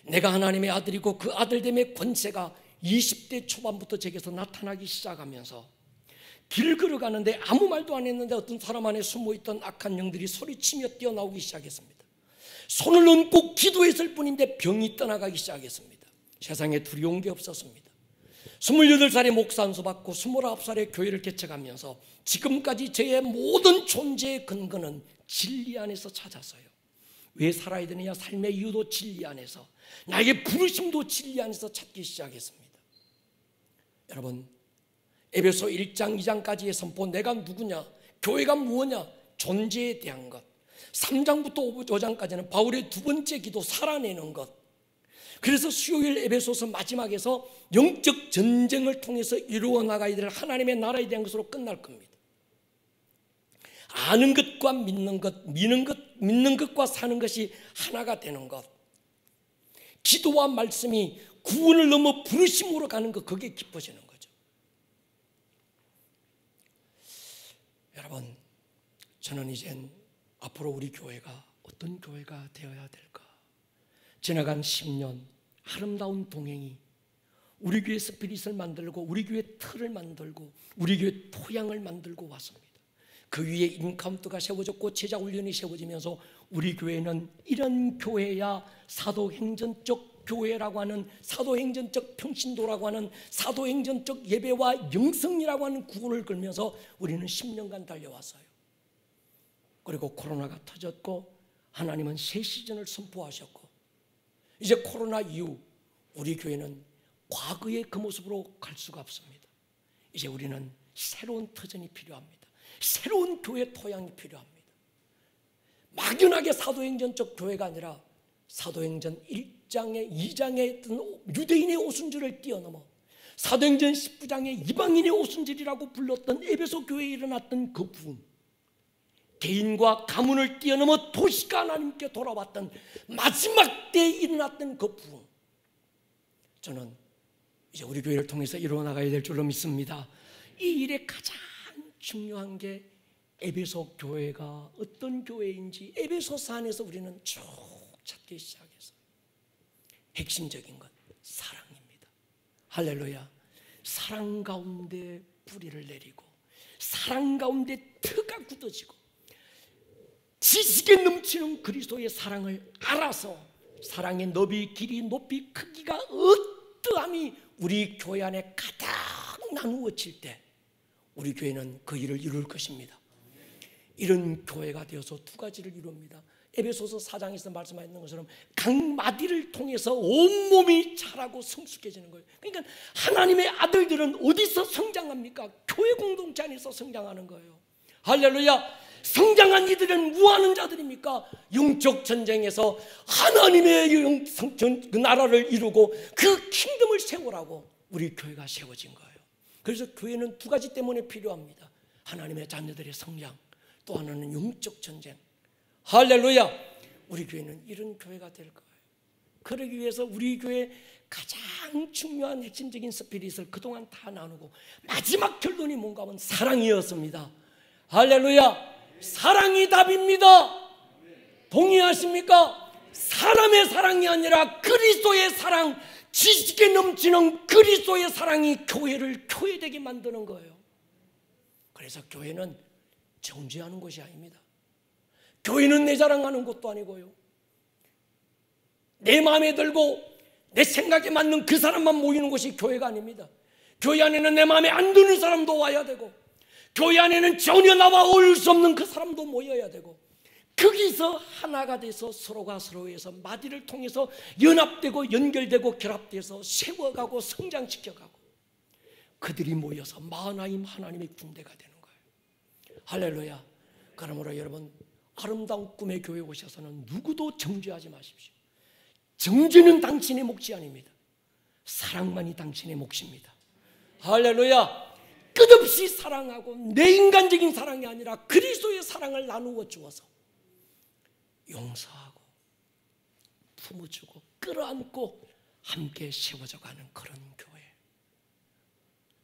내가 하나님의 아들이고 그 아들됨의 권세가 20대 초반부터 제게서 나타나기 시작하면서 길 걸어가는데 아무 말도 안 했는데 어떤 사람 안에 숨어있던 악한 영들이 소리치며 뛰어나오기 시작했습니다. 손을 얹고 기도했을 뿐인데 병이 떠나가기 시작했습니다. 세상에 두려운 게 없었습니다. 28살에 목사 안수 받고 29살에 교회를 개척하면서 지금까지 저의 모든 존재의 근거는 진리 안에서 찾았어요. 왜 살아야 되느냐? 삶의 이유도 진리 안에서, 나에게 부르심도 진리 안에서 찾기 시작했습니다. 여러분, 에베소 1장 2장까지의 선포, 내가 누구냐, 교회가 무엇냐, 존재에 대한 것, 3장부터 5장까지는 바울의 두 번째 기도, 살아내는 것. 그래서 수요일 에베소서 마지막에서 영적 전쟁을 통해서 이루어 나가야 될 하나님의 나라에 대한 것으로 끝날 겁니다. 아는 것과 믿는 것, 믿는 것과 사는 것이 하나가 되는 것, 기도와 말씀이 구원을 넘어 부르심으로 가는 것, 그게 기뻐지는 거죠. 여러분, 저는 이젠 앞으로 우리 교회가 어떤 교회가 되어야 될까? 지나간 10년 아름다운 동행이 우리 교회 스피릿을 만들고 우리 교회 틀을 만들고 우리 교회 토양을 만들고 왔습니다. 그 위에 인카운트가 세워졌고 제자훈련이 세워지면서 우리 교회는 이런 교회야 사도행전적 교회라고 하는, 사도행전적 평신도라고 하는, 사도행전적 예배와 영성이라고 하는 구호를 걸면서 우리는 10년간 달려왔어요. 그리고 코로나가 터졌고 하나님은 새 시즌을 선포하셨고, 이제 코로나 이후 우리 교회는 과거의 그 모습으로 갈 수가 없습니다. 이제 우리는 새로운 터전이 필요합니다. 새로운 교회 토양이 필요합니다. 막연하게 사도행전적 교회가 아니라 사도행전 1장에 2장에 있던 유대인의 오순절을 뛰어넘어 사도행전 19장에 이방인의 오순절이라고 불렀던 에베소 교회에 일어났던 그 부흥, 개인과 가문을 뛰어넘어 도시가 하나님께 돌아왔던 마지막 때에 일어났던 그 부흥, 저는 이제 우리 교회를 통해서 이루어 나가야 될 줄로 믿습니다. 이 일에 가장 중요한 게 에베소 교회가 어떤 교회인지 에베소서 안에서 우리는 쭉 찾기 시작해서 핵심적인 것, 사랑입니다. 할렐루야. 사랑 가운데 뿌리를 내리고 사랑 가운데 터가 굳어지고 지식에 넘치는 그리스도의 사랑을 알아서 사랑의 너비, 길이, 높이, 크기가 어떠함이 우리 교회 안에 가득 나누어질 때 우리 교회는 그 일을 이룰 것입니다. 이런 교회가 되어서 두 가지를 이룹니다. 에베소서 4장에서 말씀하셨던 것처럼 각 마디를 통해서 온몸이 자라고 성숙해지는 거예요. 그러니까 하나님의 아들들은 어디서 성장합니까? 교회 공동체 안에서 성장하는 거예요. 할렐루야. 성장한 이들은 무하는 자들입니까? 영적 전쟁에서 하나님의 그 나라를 이루고 그 킹덤을 세우라고 우리 교회가 세워진 거예요. 그래서 교회는 두 가지 때문에 필요합니다. 하나님의 자녀들의 성장, 또 하나는 영적 전쟁. 할렐루야. 우리 교회는 이런 교회가 될 거예요. 그러기 위해서 우리 교회 가장 중요한 핵심적인 스피릿을 그동안 다 나누고 마지막 결론이 뭔가 하면 사랑이었습니다. 할렐루야. 사랑이 답입니다. 동의하십니까? 사람의 사랑이 아니라 그리스도의 사랑, 지식에 넘치는 그리스도의 사랑이 교회를 교회되게 만드는 거예요. 그래서 교회는 정죄하는 것이 아닙니다. 교회는 내 자랑하는 것도 아니고요, 내 마음에 들고 내 생각에 맞는 그 사람만 모이는 것이 교회가 아닙니다. 교회 안에는 내 마음에 안 드는 사람도 와야 되고, 교회 안에는 전혀 나와 어울릴 수 없는 그 사람도 모여야 되고, 거기서 하나가 돼서 서로가 서로에서 마디를 통해서 연합되고 연결되고 결합돼서 세워가고 성장시켜가고 그들이 모여서 마하나임 하나님의 군대가 되는 거예요. 할렐루야. 그러므로 여러분, 아름다운 꿈의 교회에 오셔서는 누구도 정죄하지 마십시오. 정죄는 당신의 몫이 아닙니다. 사랑만이 당신의 몫입니다. 할렐루야. 끝없이 사랑하고 내 인간적인 사랑이 아니라 그리스도의 사랑을 나누어 주어서 용서하고 품어주고 끌어안고 함께 세워져가는 그런 교회,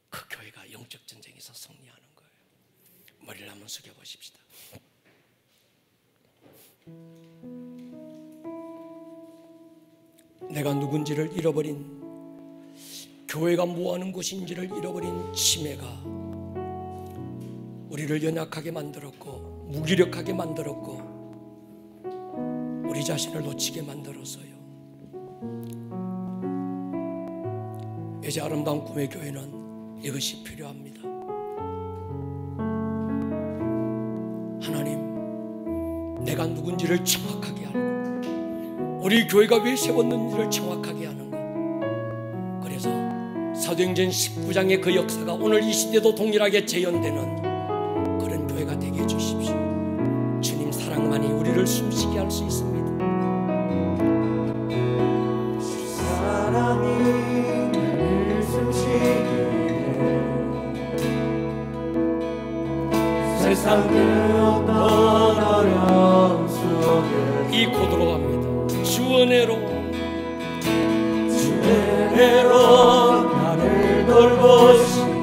그 교회가 영적 전쟁에서 승리하는 거예요. 머리를 한번 숙여보십시다. 내가 누군지를 잃어버린, 교회가 뭐하는 곳인지를 잃어버린 치매가 우리를 연약하게 만들었고 무기력하게 만들었고 우리 자신을 놓치게 만들어서요. 이제 아름다운 꿈의 교회는 이것이 필요합니다. 하나님, 내가 누군지를 정확하게 알고 우리 교회가 왜 세웠는지를 정확하게 아는 것. 그래서 사도행전 19장의 그 역사가 오늘 이 시대도 동일하게 재현되는 그런 교회가 되게 해주십시오. 주님 사랑만이 우리를 숨쉬게 할 수 있습니다. 사랑이 나를 숨쉬게 해 세상 그 어떤 어려움 속에 이 고도로 갑니다. 주 은혜로 주 은혜로 나를 돌보시며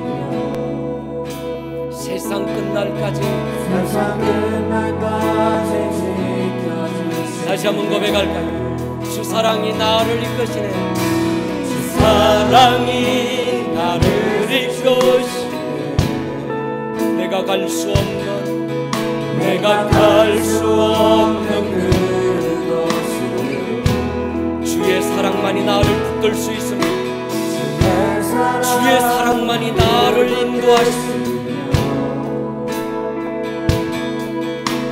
세상 끝날까지 세상 끝날까지 지켜주시며 다시 한번 고백할까요? 주 사랑이 나를 이끄시네. 주 사랑이 나를 이끄시네 내가 갈 수 없는 내가 갈 수 없는 그곳을 주의 사랑만이 나를 붙들 수 있습니다. 주의 사랑만이 나를 인도하시며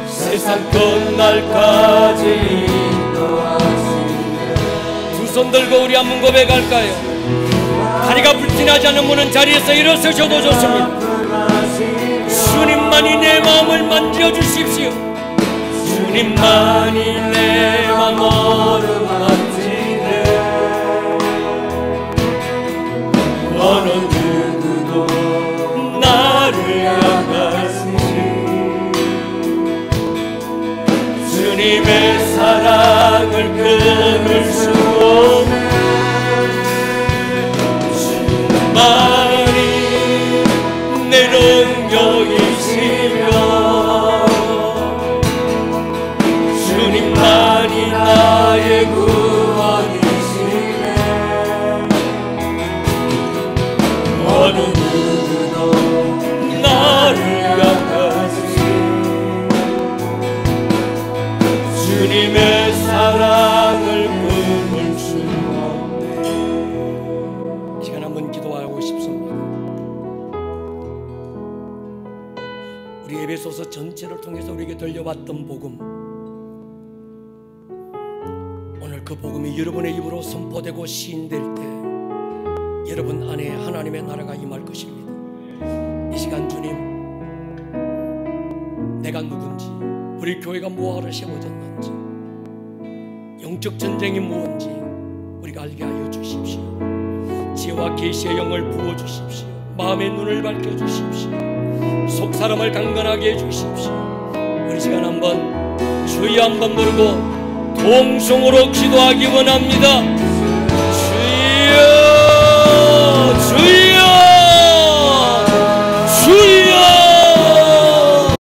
세상 끝날까지 인도하시네 두 손 들고 우리 한번 고백할까요? 다리가 불편하지 않은 분은 자리에서 일어서셔도 좋습니다. 주님만이 내 마음을 만져주십시오. 주님만이 내 마음을 만지네 어느 누구도 나를 향하시니 주님의 사랑을 끊을 수 없네 주님만이 내 능력이시며 주님만이 나의 구원이시네 어느 누구도 나를 향하시니 주님의 사랑을 끊을 수 없네. 이 시간 한번 기도하고 싶습니다. 우리 에베소서 전체를 통해서 우리에게 들려왔던 복음, 오늘 그 복음이 여러분의 입으로 선포되고 시인될 때 여러분 안에 하나님의 나라가 임할 것입니다. 이 시간 주님, 내가 누군지, 우리 교회가 뭐하러 세워졌는지, 영적 전쟁이 뭔지 우리가 알게 하여 주십시오. 지혜와 계시의 영을 부어주십시오. 마음의 눈을 밝혀주십시오. 속사람을 강건하게 해주십시오. 우리 시간 한번 주여 한번 부르고 동성으로 기도하기 원합니다. 주여